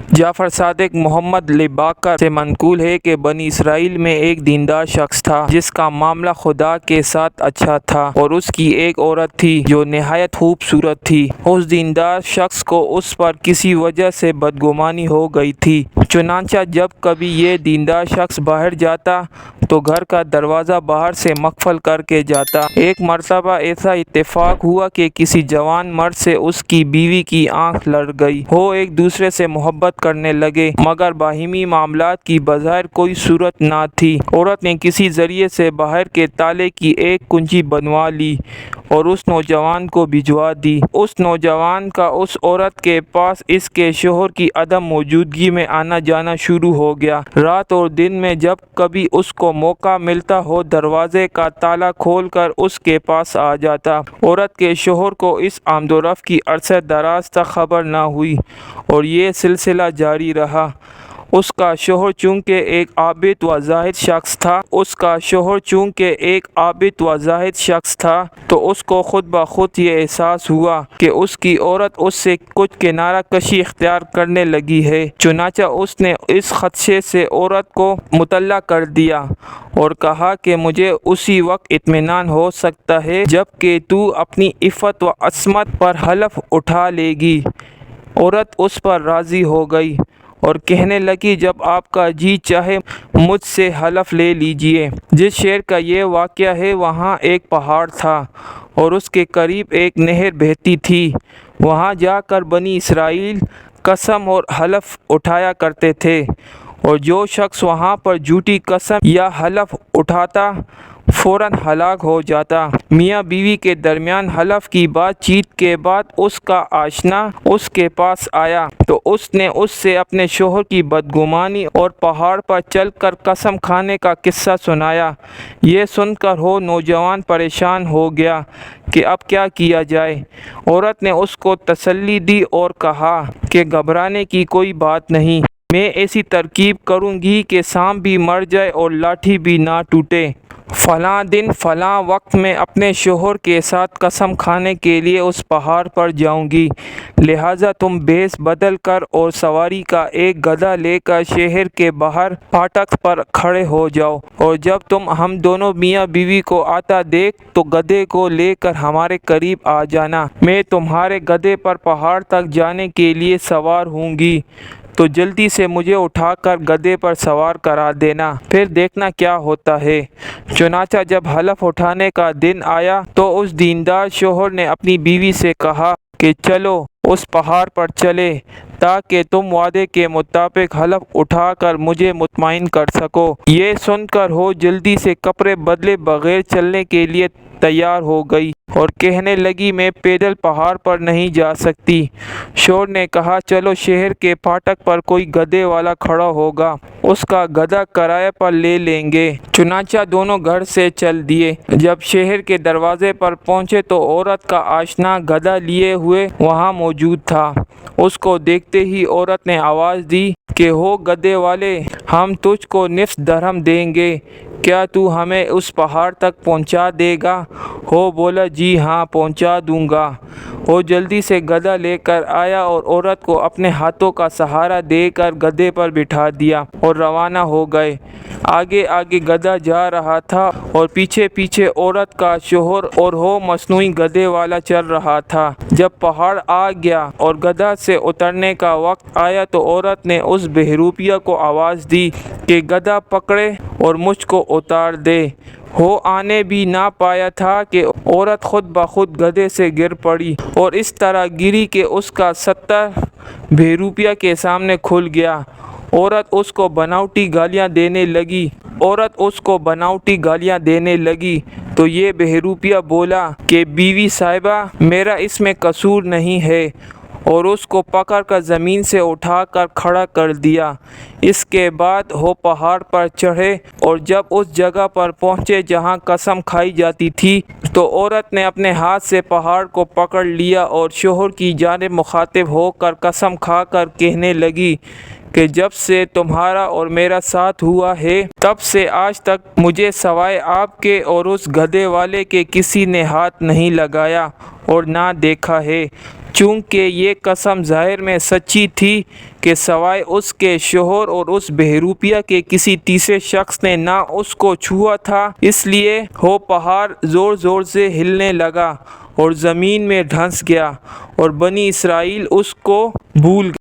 جعفر صادق محمد لباکر سے منقول ہے کہ بنی اسرائیل میں ایک دیندار شخص تھا جس کا معاملہ خدا کے ساتھ اچھا تھا، اور اس کی ایک عورت تھی جو نہایت خوبصورت تھی۔ اس دیندار شخص کو اس پر کسی وجہ سے بدگمانی ہو گئی تھی، چنانچہ جب کبھی یہ دیندار شخص باہر جاتا تو گھر کا دروازہ باہر سے مقفل کر کے جاتا۔ ایک مرتبہ ایسا اتفاق ہوا کہ کسی جوان مرد سے اس کی بیوی کی آنکھ لڑ گئی۔ وہ ایک دوسرے سے محبت کرنے لگے، مگر باہمی معاملات کی بظاہر کوئی صورت نہ تھی۔ عورت نے کسی ذریعے سے باہر کے تالے کی ایک کنجی بنوا لی اور اس نوجوان کو بھجوا دی۔ اس نوجوان کا اس عورت کے پاس اس کے شوہر کی عدم موجودگی میں آنا جانا شروع ہو گیا۔ رات اور دن میں جب کبھی اس کو موقع ملتا وہ دروازے کا تالا کھول کر اس کے پاس آ جاتا۔ عورت کے شوہر کو اس آمد و رفت کی عرصہ دراز تک خبر نہ ہوئی اور یہ سلسلہ جاری رہا۔ اس کا شوہر چونکہ ایک عابد و زاہد شخص تھا تو اس کو خود بخود یہ احساس ہوا کہ اس کی عورت اس سے کچھ کنارہ کشی اختیار کرنے لگی ہے۔ چنانچہ اس نے اس خدشے سے عورت کو مطلع کر دیا اور کہا کہ مجھے اسی وقت اطمینان ہو سکتا ہے جب کہ تو اپنی عفت و عصمت پر حلف اٹھا لے گی۔ عورت اس پر راضی ہو گئی اور کہنے لگی جب آپ کا جی چاہے مجھ سے حلف لے لیجئے۔ جس شہر کا یہ واقعہ ہے وہاں ایک پہاڑ تھا اور اس کے قریب ایک نہر بہتی تھی۔ وہاں جا کر بنی اسرائیل قسم اور حلف اٹھایا کرتے تھے، اور جو شخص وہاں پر جھوٹی قسم یا حلف اٹھاتا فوراً ہلاک ہو جاتا۔ میاں بیوی کے درمیان حلف کی بات چیت کے بعد اس کا آشنا اس کے پاس آیا تو اس نے اس سے اپنے شوہر کی بدگمانی اور پہاڑ پر چل کر قسم کھانے کا قصہ سنایا۔ یہ سن کر وہ نوجوان پریشان ہو گیا کہ اب کیا کیا جائے۔ عورت نے اس کو تسلی دی اور کہا کہ گھبرانے کی کوئی بات نہیں، میں ایسی ترکیب کروں گی کہ سانپ بھی مر جائے اور لاٹھی بھی نہ ٹوٹے۔ فلاں دن فلاں وقت میں اپنے شوہر کے ساتھ قسم کھانے کے لیے اس پہاڑ پر جاؤں گی، لہٰذا تم بھیس بدل کر اور سواری کا ایک گدھا لے کر شہر کے باہر پھاٹک پر کھڑے ہو جاؤ، اور جب تم ہم دونوں میاں بیوی کو آتا دیکھ تو گدھے کو لے کر ہمارے قریب آ جانا۔ میں تمہارے گدھے پر پہاڑ تک جانے کے لیے سوار ہوں گی تو جلدی سے مجھے اٹھا کر گدھے پر سوار کرا دینا، پھر دیکھنا کیا ہوتا ہے۔ چنانچہ جب حلف اٹھانے کا دن آیا تو اس دیندار شوہر نے اپنی بیوی سے کہا کہ چلو اس پہاڑ پر چلے تاکہ تم وعدے کے مطابق حلف اٹھا کر مجھے مطمئن کر سکو۔ یہ سن کر وہ جلدی سے کپڑے بدلے بغیر چلنے کے لیے تیار ہو گئی اور کہنے لگی میں پیدل پہاڑ پر نہیں جا سکتی۔ شوہر نے کہا چلو شہر کے پھاٹک پر کوئی گدھے والا کھڑا ہوگا، اس کا گدھا کرائے پر لے لیں گے۔ چنانچہ دونوں گھر سے چل دیے۔ جب شہر کے دروازے پر پہنچے تو عورت کا آشنا گدھا لیے ہوئے وہاں موجود تھا۔ اس کو دیکھتے ہی عورت نے آواز دی کہ ہو گدھے والے، ہم تجھ کو نصف درہم دیں گے، کیا تو ہمیں اس پہاڑ تک پہنچا دے گا؟ وہ بولا جی ہاں پہنچا دوں گا۔ وہ جلدی سے گدھا لے کر آیا اور عورت کو اپنے ہاتھوں کا سہارا دے کر گدھے پر بٹھا دیا اور روانہ ہو گئے۔ آگے آگے گدھا جا رہا تھا اور پیچھے پیچھے عورت کا شوہر اور وہ مصنوعی گدھے والا چل رہا تھا۔ جب پہاڑ آ گیا اور گدھا سے اترنے کا وقت آیا تو عورت نے اس بہروپیہ کو آواز دی کہ گدھا پکڑے اور مجھ کو اتار دے۔ وہ آنے بھی نہ پایا تھا کہ عورت خود بخود گدھے سے گر پڑی اور اس طرح گری کہ اس کا 70 بہروپیہ کے سامنے کھل گیا۔ عورت اس کو بناوٹی گالیاں دینے لگی تو یہ بہروپیہ بولا کہ بیوی صاحبہ میرا اس میں قصور نہیں ہے، اور اس کو پکڑ کر زمین سے اٹھا کر کھڑا کر دیا۔ اس کے بعد وہ پہاڑ پر چڑھے اور جب اس جگہ پر پہنچے جہاں قسم کھائی جاتی تھی تو عورت نے اپنے ہاتھ سے پہاڑ کو پکڑ لیا اور شوہر کی جانب مخاطب ہو کر قسم کھا کر کہنے لگی کہ جب سے تمہارا اور میرا ساتھ ہوا ہے تب سے آج تک مجھے سوائے آپ کے اور اس گدھے والے کے کسی نے ہاتھ نہیں لگایا اور نہ دیکھا ہے، چونکہ یہ قسم ظاہر میں سچی تھی کہ سوائے اس کے شوہر اور اس بہروپیہ کے کسی تیسرے شخص نے نہ اس کو چھوا تھا، اس لیے وہ پہاڑ زور زور سے ہلنے لگا اور زمین میں دھنس گیا اور بنی اسرائیل اس کو بھول گئے۔